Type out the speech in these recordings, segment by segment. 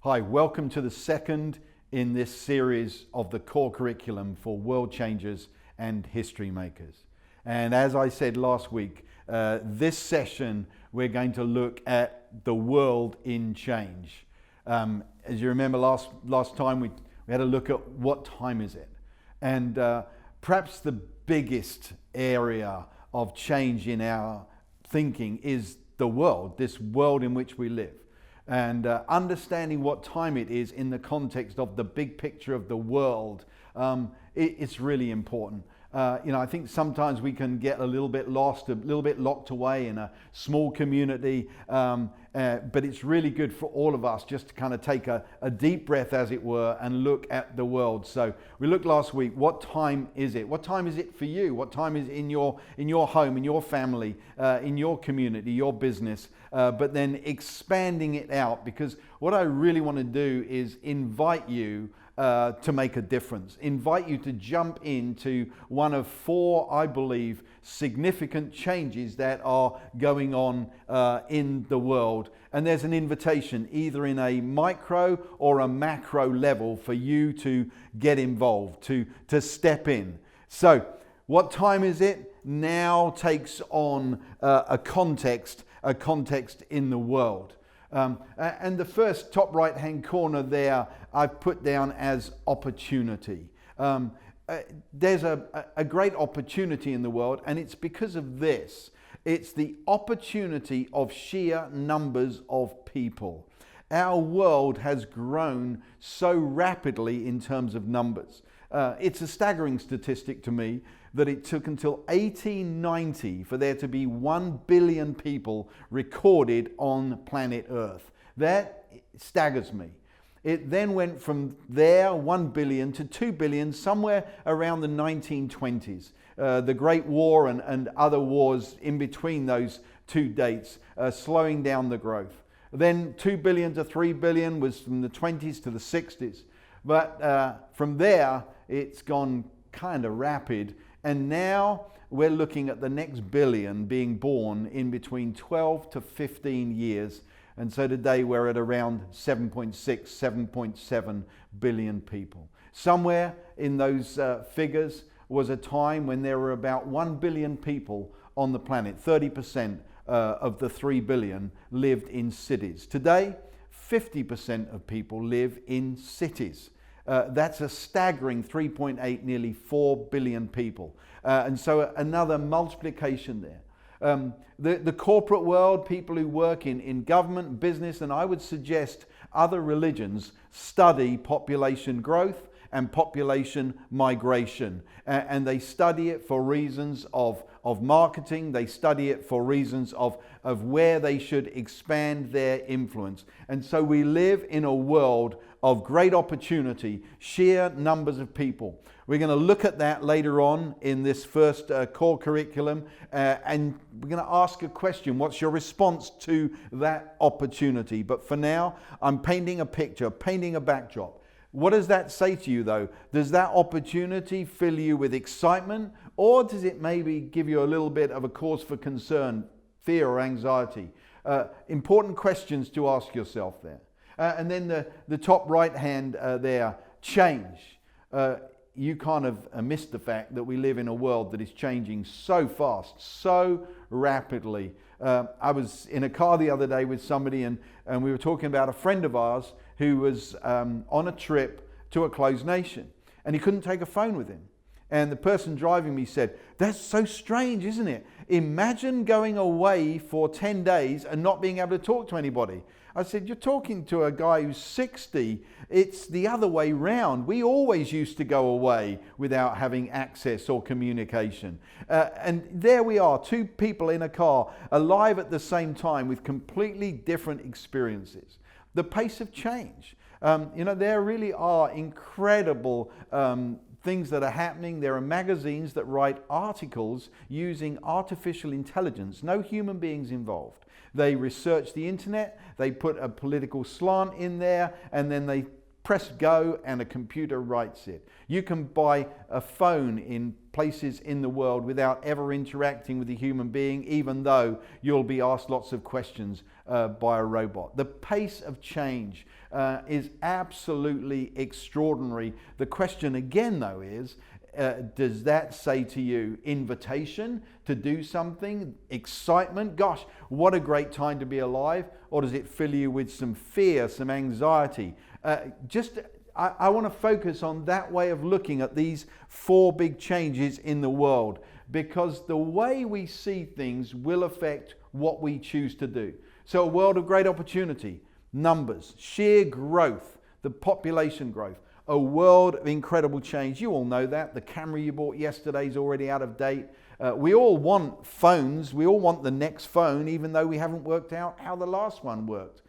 Hi, welcome to the second in this series of the core curriculum for world changers and history makers. And as I said last week, this session we're going to look at the world in change. As you remember last time we had a look at what time is it? And perhaps the biggest area of change in our thinking is the world, this world in which we live. And understanding what time it is in the context of the big picture of the world, it's really important. I think sometimes we can get a little bit lost, a little bit locked away in a small community, but it's really good for all of us just to kind of take a deep breath, as it were, and look at the world. So we looked last week, what time is it? What time is it for you? What time is it in your home, in your family, in your community, your business? But then expanding it out, because what I really want to do is invite you to make a difference. Invite you to jump into one of four, I believe, significant changes that are going on in the world. And there's an invitation either in a micro or a macro level for you to get involved, to step in. So what time is it? Now takes on a context in the world. And the first top right hand corner there I've put down as opportunity. There's a great opportunity in the world, and it's because of this. It's the opportunity of sheer numbers of people. Our world has grown so rapidly in terms of numbers. It's a staggering statistic to me that it took until 1890 for there to be 1 billion people recorded on planet Earth. That staggers me. It then went from there, 1 billion to 2 billion, somewhere around the 1920s. The Great War and other wars in between those two dates, slowing down the growth. Then 2 billion to 3 billion was from the 20s to the 60s. But from there, it's gone kind of rapid. And now we're looking at the next billion being born in between 12 to 15 years. And so today we're at around 7.6, 7.7 billion people. Somewhere in those figures was a time when there were about 1 billion people on the planet. 30% of the 3 billion lived in cities. Today, 50% of people live in cities. That's a staggering 3.8, nearly 4 billion people. And so another multiplication there. The corporate world, people who work in government, business, and I would suggest other religions study population growth and population migration. And they study it for reasons of marketing. They study it for reasons of where they should expand their influence. And so we live in a world of great opportunity, sheer numbers of people. We're going to look at that later on in this first core curriculum, and we're going to ask a question. What's your response to that opportunity? But for now, I'm painting a picture, painting a backdrop. What does that say to you, though? Does that opportunity fill you with excitement, or does it maybe give you a little bit of a cause for concern, fear or anxiety? Important questions to ask yourself there. And then the top right hand there, change. You kind of missed the fact that we live in a world that is changing so fast, so rapidly. I was in a car the other day with somebody and we were talking about a friend of ours who was on a trip to a closed nation, and he couldn't take a phone with him. And the person driving me said, "That's so strange, isn't it? Imagine going away for 10 days and not being able to talk to anybody." I said, "You're talking to a guy who's 60. It's the other way round. We always used to go away without having access or communication." And there we are, two people in a car, alive at the same time with completely different experiences. The pace of change. There really are incredible things that are happening. There are magazines that write articles using artificial intelligence, no human beings involved. They research the internet, they put a political slant in there, and then they press go and a computer writes it. You can buy a phone in places in the world without ever interacting with a human being, even though you'll be asked lots of questions by a robot. The pace of change is absolutely extraordinary. The question again, though, is does that say to you invitation to do something, excitement, gosh, what a great time to be alive, or does it fill you with some fear, some anxiety? I want to focus on that way of looking at these four big changes in the world, because the way we see things will affect what we choose to do. So a world of great opportunity, numbers, sheer growth, the population growth, a world of incredible change. You all know that. The camera you bought yesterday is already out of date. We all want phones. We all want the next phone, even though we haven't worked out how the last one worked.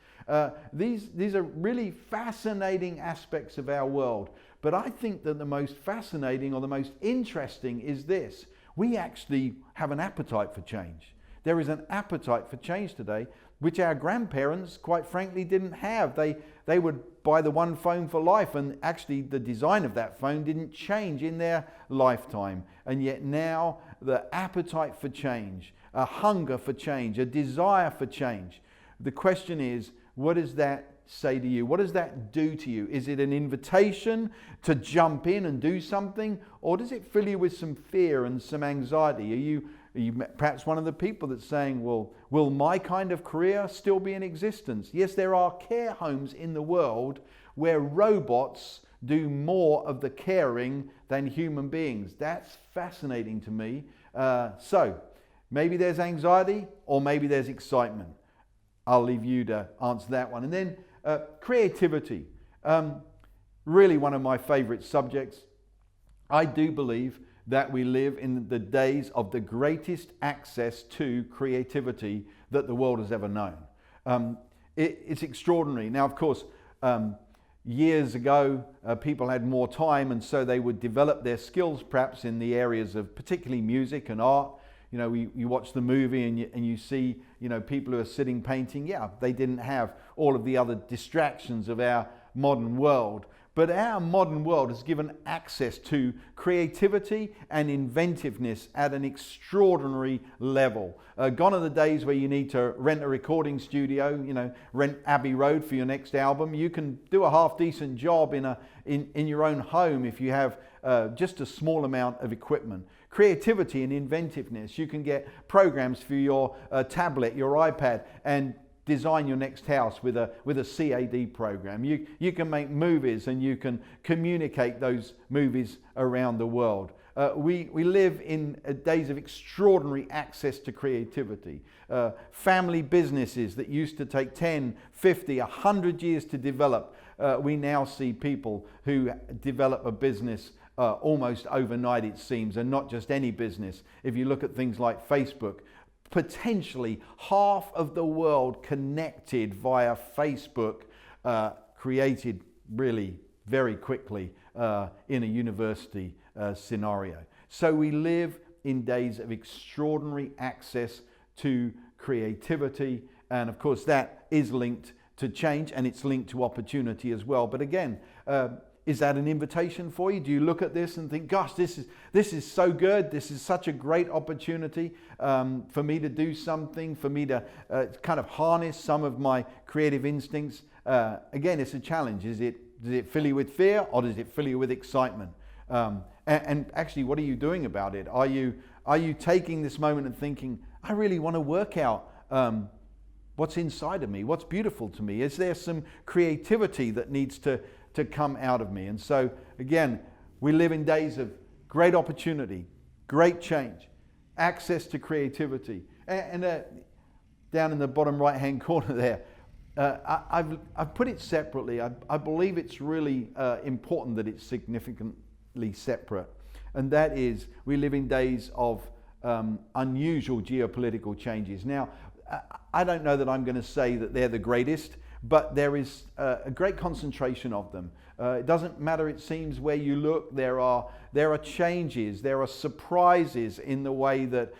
These are really fascinating aspects of our world. But I think that the most fascinating or the most interesting is this. We actually have an appetite for change. There is an appetite for change today, which our grandparents, quite frankly, didn't have. They would buy the one phone for life, and actually the design of that phone didn't change in their lifetime. And yet now the appetite for change, a hunger for change, a desire for change. The question is, what does that say to you? What does that do to you? Is it an invitation to jump in and do something, or does it fill you with some fear and some anxiety? Are you perhaps one of the people that's saying, well, will my kind of career still be in existence? Yes, there are care homes in the world where robots do more of the caring than human beings. That's fascinating to me. So maybe there's anxiety or maybe there's excitement. I'll leave you to answer that one. And then creativity, really one of my favorite subjects. I do believe that we live in the days of the greatest access to creativity that the world has ever known. It's extraordinary. Now, of course, years ago, people had more time, and so they would develop their skills perhaps in the areas of particularly music and art. You know, you watch the movie and you see, you know, people who are sitting painting. Yeah, they didn't have all of the other distractions of our modern world. But our modern world has given access to creativity and inventiveness at an extraordinary level. Gone are the days where you need to rent a recording studio, you know, rent Abbey Road for your next album. You can do a half-decent job in your own home if you have just a small amount of equipment. Creativity and inventiveness. You can get programs for your tablet, your iPad, and design your next house with a CAD program. You can make movies and you can communicate those movies around the world. We live in days of extraordinary access to creativity. Family businesses that used to take 10, 50, 100 years to develop. We now see people who develop a business almost overnight, it seems, and not just any business. If you look at things like Facebook, potentially half of the world connected via Facebook, created really very quickly in a university scenario. So we live in days of extraordinary access to creativity, and of course that is linked to change, and it's linked to opportunity as well. But again, is that an invitation for you? Do you look at this and think, gosh, this is so good. This is such a great opportunity for me to do something, for me to kind of harness some of my creative instincts. Again, it's a challenge. Does it fill you with fear, or does it fill you with excitement? And actually, what are you doing about it? Are you taking this moment and thinking, I really want to work out what's inside of me, what's beautiful to me? Is there some creativity that needs to come out of me? And so again, we live in days of great opportunity, great change, access to creativity. And down in the bottom right hand corner there, I've put it separately. I believe it's really important that it's significantly separate. And that is, we live in days of unusual geopolitical changes. Now, I don't know that I'm going to say that they're the greatest, but there is a great concentration of them. It doesn't matter, it seems, where you look. There are changes, there are surprises in the way that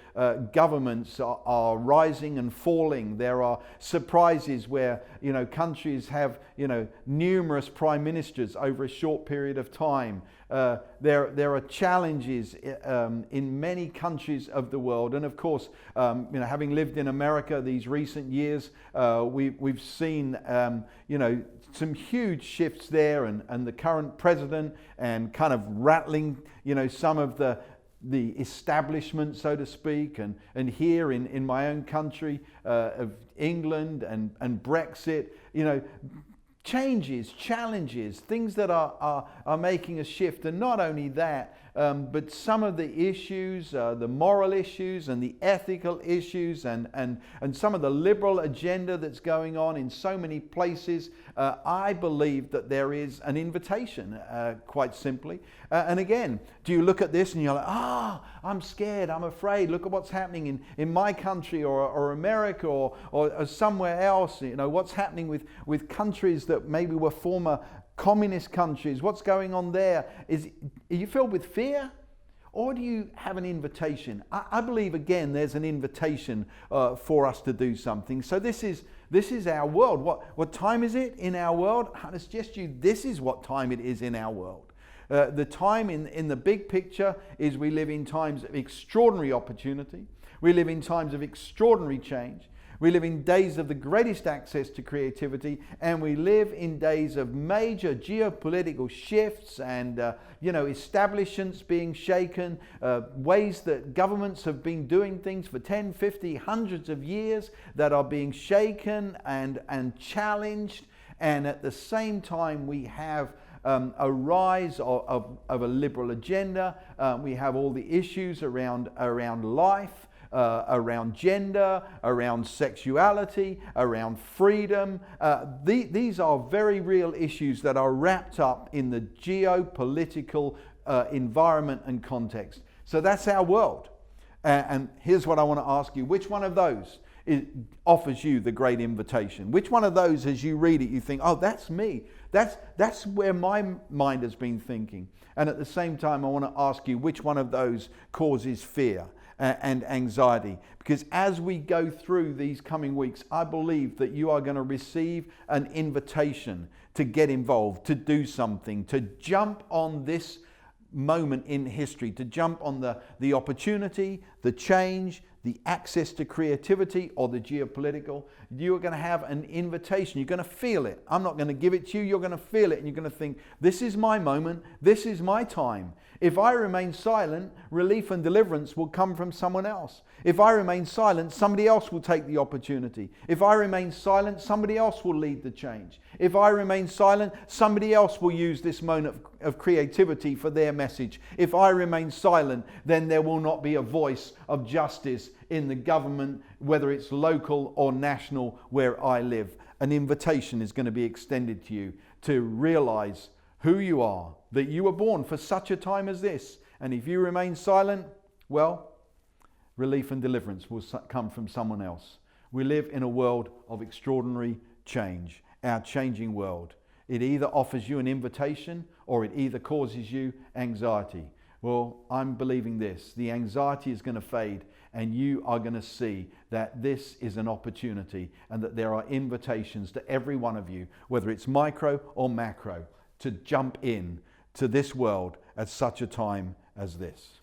governments are rising and falling. There are surprises where, countries have, numerous prime ministers over a short period of time. There are challenges in many countries of the world, and of course, having lived in America these recent years, we've seen some huge shifts there, and the current president, and kind of rattling some of the establishment, so to speak, and here in my own country of England and Brexit, changes, challenges, things that are making a shift. And not only that, but some of the issues, the moral issues and the ethical issues, and some of the liberal agenda that's going on in so many places, I believe that there is an invitation, quite simply. And again, do you look at this and you're like, I'm scared, I'm afraid, look at what's happening in my country or America or somewhere else, what's happening with countries that maybe were former communist countries, what's going on there? Are you filled with fear? Or do you have an invitation? I believe, again, there's an invitation for us to do something. So this is our world. What time is it in our world? I suggest you this is what time it is in our world. The time in the big picture is we live in times of extraordinary opportunity. We live in times of extraordinary change. We live in days of the greatest access to creativity, and we live in days of major geopolitical shifts and establishments being shaken, ways that governments have been doing things for 10, 50, hundreds of years that are being shaken and challenged. And at the same time, we have a rise of a liberal agenda. We have all the issues around life, around gender, around sexuality, around freedom. These are very real issues that are wrapped up in the geopolitical environment and context. So that's our world. And here's what I want to ask you. Which one of those offers you the great invitation? Which one of those, as you read it, you think, oh, that's me. That's where my mind has been thinking. And at the same time, I want to ask you, which one of those causes fear and anxiety? Because as we go through these coming weeks, I believe that you are going to receive an invitation to get involved, to do something, to jump on this moment in history, to jump on the opportunity, the change, the access to creativity, or the geopolitical. You are going to have an invitation. You're going to feel it. I'm not going to give it to you. You're going to feel it, and you're going to think, this is my moment. This is my time. If I remain silent, relief and deliverance will come from someone else. If I remain silent, somebody else will take the opportunity. If I remain silent, somebody else will lead the change. If I remain silent, somebody else will use this moment of creativity for their message. If I remain silent, then there will not be a voice of justice in the government, whether it's local or national, where I live. An invitation is going to be extended to you to realize who you are, that you were born for such a time as this. And if you remain silent, well, relief and deliverance will come from someone else. We live in a world of extraordinary change, our changing world. It either offers you an invitation or it either causes you anxiety. Well, I'm believing this. The anxiety is going to fade, and you are going to see that this is an opportunity and that there are invitations to every one of you, whether it's micro or macro, to jump in to this world at such a time as this.